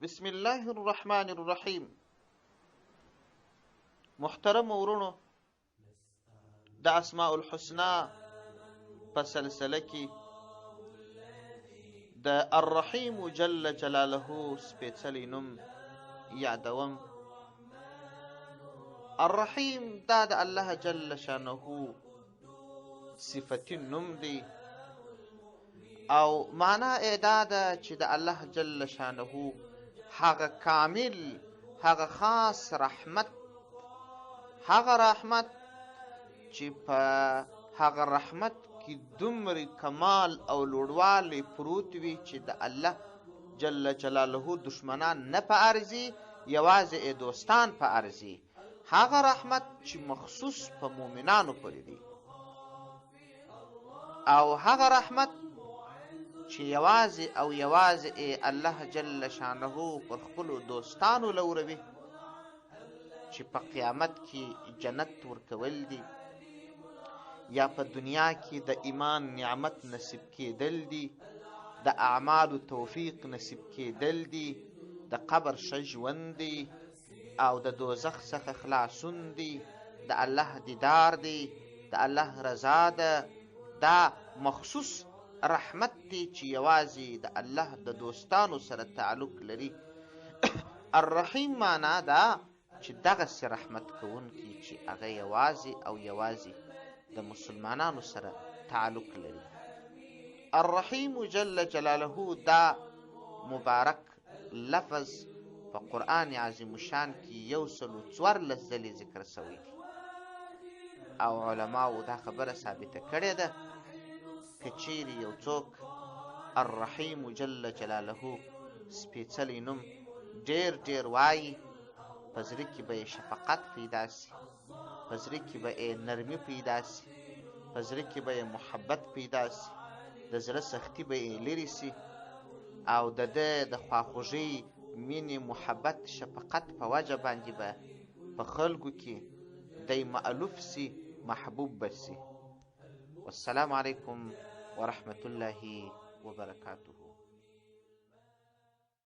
بسم الله الرحمن الرحیم. محترم ورونو، د اسماء الحسنا په سلسله کې د الرحیم جل جلاله سپېڅلی نوم یادوم. الرحیم دا د الله جل شانه صفتي نوم دی او معنا یې دا ده چې د الله جل شانه هغه کامل، هغه خاص رحمت، هغه رحمت چې په هغه رحمت کې دومره کمال او لوړوالی پروت وي چې د الله جل جلاله دشمنان نه په ارزي، یوازې دوستان په ارزي. هغه رحمت چې مخصوص په مؤمنانو پورې دی او هغه رحمت چې یوازې او یوازې الله جل شانه پر خپلو دوستانو لوروي، چې په قیامت کې جنت ورکول دي، یا په دنیا کې د ایمان نعمت نصیب کېدل دي، د اعمالو توفیق نصیب کېدل دي، د قبر ښه ژوند دی او د دوزخ څخه خلاصون دی، د الله دیدار دی، د الله رضا ده. دا مخصوص رحمت دی چې یوازې د الله د دوستانو سره تعلق لري. الرحیم معنا دا چې دغسې رحمت کوونکی چې هغه یوازې او یوازې د مسلمانانو سره تعلق لري. الرحیم جل جلاله دا مبارک لفظ په قرآن عظیم الشان کې 114 ځلې ذکر شوی دی او علماو دا خبره ثابته کړې ده که چیرې یو څوک الرحیم جل جلاله سپېڅلی نوم ډېر ډېر وایي، په زړه کې به یې شفقت پیدا سي، په زړه کې به یې نرمي پیدا سي، په زړه کې به یې محبت پیدا سي، د زړه سختي به یې لرې سي او د ده د خواخوږۍ، مینې، محبت، شفقت په وجه باندې به په خلکو کې دی مألوف سي، محبوب به سي. والسلام علیکم ورحمة الله وبرکاته.